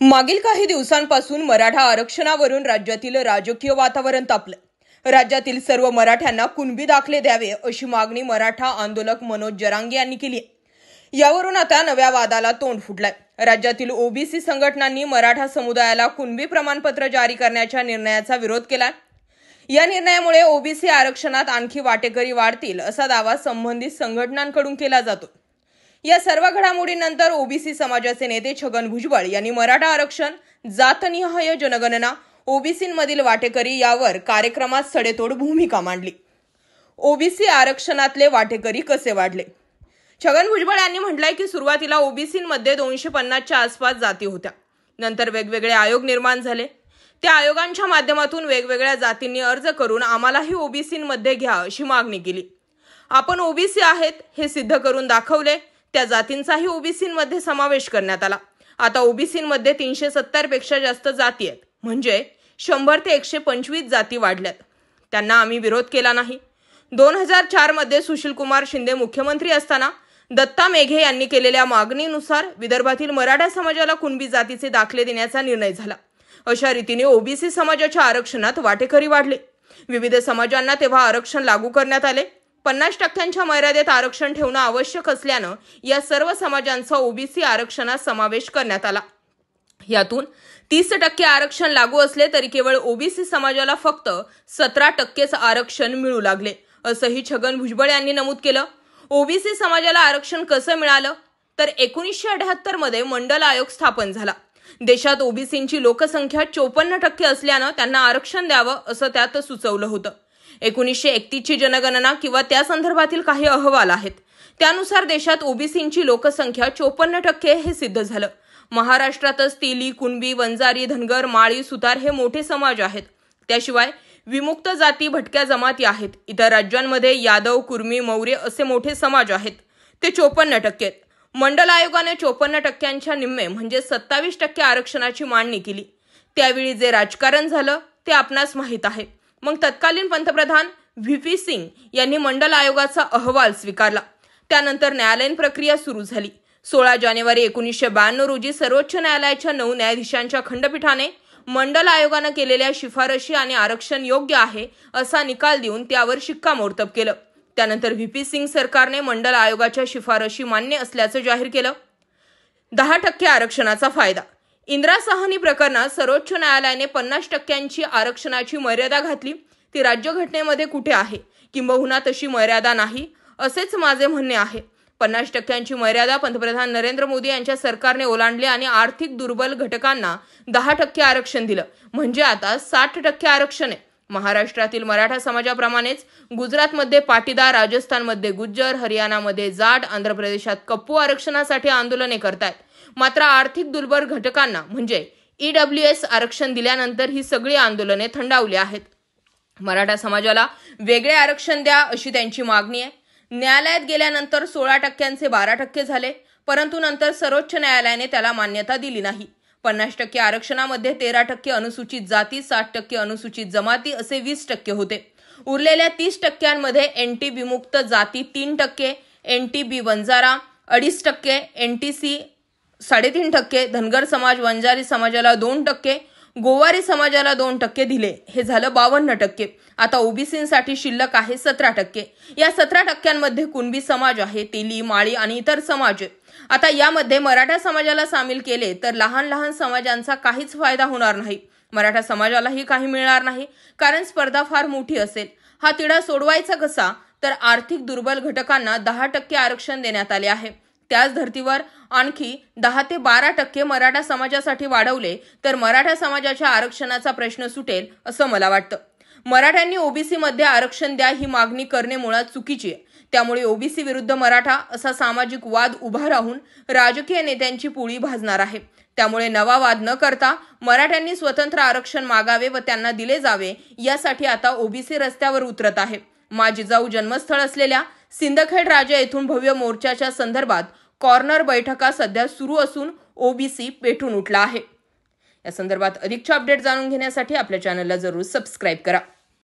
मागील काही दिवसांपासून मराठा आरक्षणावरून राज्यातील राजकीय वातावरण तापले। राज्यातील सर्व मराठ्यांना कुणबी दाखले द्यावे अशी मागणी मराठा आंदोलक मनोज जरांगे यांनी केली। यावरून आता नव्या वादाला तोंड फुटलंय। राज्यातील ओबीसी संघटनांनी मराठा समुदायाला कुणबी प्रमाणपत्र जारी करण्याच्या निर्णयाचा विरोध केलाय। या निर्णयामुळे ओबीसी आरक्षणात आणखी वाटेकरी वाढतील असा दावा संबंधित संघटनांकडून केला जातो। या सर्व घडामोडींनंतर ओबीसी समाजाचे नेते छगन भुजबळ यांनी मराठा आरक्षण, जातनिहाय जनगणना, ओबीसींमधील वाटेकरी यावर कार्यक्रमात सडेतोड भूमिका मांडली। ओबीसी आरक्षणातले वाटेकरी कसे वाढले? छगन भुजबळ यांनी म्हटलंय की सुरुवातीला ओबीसींमध्ये 250च्या आसपास जाती होत्या। नंतर वेगवेगळे आयोग निर्माण झाले। त्या आयोगांच्या माध्यमातून वेगवेगळ्या जातींनी अर्ज करून आम्हालाही ओबीसींमध्ये घ्या अशी मागणी केली। आपण ओबीसी आहेत हे सिद्ध करून दाखवले। त्या जातींचाही ओबीसींमध्ये समावेश करण्यात आला। आता ओबीसींमध्ये 370 पेक्षा जास्त जाती आहेत, म्हणजे 100 ते 125 जाती वाढल्यात। त्यांना आम्ही विरोध केला नाही। 2004 मध्ये सुशीलकुमार शिंदे मुख्यमंत्री असताना दत्ता मेघे यांनी केलेल्या मागणीनुसार विदर्भातील मराठा समाजाला कुणबी जातीचे दाखले देण्याचा निर्णय झाला। अशा रीतीने ओबीसी समाजाच्या आरक्षणात वाटेकरी वाढले। विविध समाजांना तेव्हा आरक्षण लागू करण्यात आले। 50% मर्यादेत आरक्षण ठेवणं आवश्यक असल्यानं या सर्व समाजांचा ओबीसी आरक्षणात समावेश करण्यात आला। यातून 30% आरक्षण लागू असले तरी केवळ ओबीसी समाजाला फक्त 17%च आरक्षण मिळू लागले, असंही छगन भुजबळ यांनी नमूद केलं। ओबीसी समाजाला आरक्षण कसं मिळालं तर 1978 मध्ये मंडल आयोग स्थापन झाला। देशात ओबीसींची लोकसंख्या 54% असल्यानं त्यांना आरक्षण द्यावं असं त्यात सुचवलं होतं। 1931 ची जनगणना किंवा त्या संदर्भातील काही अहवाल आहेत, त्यानुसार देशात ओबीसींची लोकसंख्या 54% हे सिद्ध झालं। महाराष्ट्रातच तेली, कुणबी, वंजारी, धनगर, माळी, सुतार हे मोठे समाज आहेत। त्याशिवाय विमुक्त जाती, भटक्या जमाती आहेत। इतर राज्यांमध्ये यादव, कुर्मी, मौर्य असे मोठे समाज आहेत, ते 54% आहेत। मंडल आयोगाने 54%च्या निम्मे म्हणजे 27% आरक्षणाची मागणी केली। त्यावेळी जे राजकारण झालं ते आपणास माहीत आहे। मग तत्कालीन पंतप्रधान व्ही.पी. सिंग यांनी मंडल आयोगाचा अहवाल स्वीकारला। त्यानंतर न्यायालयीन प्रक्रिया सुरू झाली। 16 जानेवारी 1992 रोजी सर्वोच्च न्यायालयाच्या 9 न्यायाधीशांच्या खंडपीठाने मंडल आयोगाने केलेल्या शिफारशी आणि आरक्षण योग्य आहे असा निकाल देऊन त्यावर शिक्कामोर्तब केलं। त्यानंतर व्ही.पी. सिंग सरकारने मंडल आयोगाच्या शिफारशी मान्य असल्याचं जाहीर केलं। 10% आरक्षणाचा फायदा। इंदिरा साहनी प्रकरणात सर्वोच्च न्यायालयाने 50%ची आरक्षणाची मर्यादा घातली। ती राज्यघटनेमध्ये कुठे आहे? किंबहुना तशी मर्यादा नाही असेच माझे म्हणणे आहे। 50%ची मर्यादा पंतप्रधान नरेंद्र मोदी यांच्या सरकारने ओलांडली आणि आर्थिक दुर्बल घटकांना 10% आरक्षण दिलं, म्हणजे आता 60% आरक्षण आहे। महाराष्ट्रातील मराठा समाजाप्रमाणेच गुजरातमध्ये पाटीदार, राजस्थानमध्ये गुज्जर, हरियाणामध्ये जाट, आंध्र प्रदेशात कप्पू आरक्षणासाठी आंदोलने करतायत। मात्र आर्थिक दुर्बल घटकांना म्हणजे ईडब्ल्यूएस आरक्षण दिल्यानंतर ही सगळी आंदोलने थंडावली आहेत। मराठा समाजाला वेगळे आरक्षण द्या अशी त्यांची मागणी आहे। न्यायालयात गेल्यानंतर 16%चे 12% झाले, परंतु नंतर सर्वोच्च न्यायालयाने त्याला मान्यता दिली नाही। 50% आरक्षणामध्ये 13% अनुसूचित जाती, 60% अनुसूचित जमाती असे 20% होते। उरलेल्या 30%मध्ये एनटी विमुक्त जाती 3%, एनटीबी वंजारा 2.5%, एनटीसी 3.5%, धनगर समाज, वंजारी समाजाला 2%, गोवारी समाजाला 2% दिले, हे झालं 52%। आता ओबीसींसाठी शिल्लक आहे 17%। या 17%मध्ये कुणबी समाज आहे, तेली, माळी आणि इतर समाज आहेत। आता यामध्ये मराठा समाजाला सामील केले तर लहान लहान समाजांचा काहीच फायदा होणार नाही। मराठा समाजालाही काही मिळणार नाही, कारण स्पर्धा फार मोठी असेल। हा तिढा सोडवायचा कसा तर आर्थिक दुर्बल घटकांना 10% आरक्षण देण्यात आले आहे। त्याच धर्तीवर आणखी 10 ते 12% मराठा समाजासाठी वाढवले तर मराठा समाजाच्या आरक्षणाचा प्रश्न सुटेल असं मला वाटतं। मराठ्यांनी ओबीसी मध्ये आरक्षण द्या ही मागणी करणे मुळात चुकीची आहे। त्यामुळे ओबीसी विरुद्ध मराठा असा सामाजिक वाद उभा राहून राजकीय नेत्यांची पोळी भाजणार आहे। त्यामुळे नवा वाद न करता मराठ्यांनी स्वतंत्र आरक्षण मागावे व त्यांना दिले जावे, यासाठी आता ओबीसी रस्त्यावर उतरत आहे। मा जिजाऊ जन्मस्थळ असलेल्या सिंदखेड राजा येथून भव्य मोर्चाच्या संदर्भात कॉर्नर बैठका सध्या सुरू असून ओबीसी पेटून उठला आहे। या संदर्भात अधिकचे अपडेट जाणून घेण्यासाठी आपल्या चॅनलला जरूर सबस्क्राईब करा।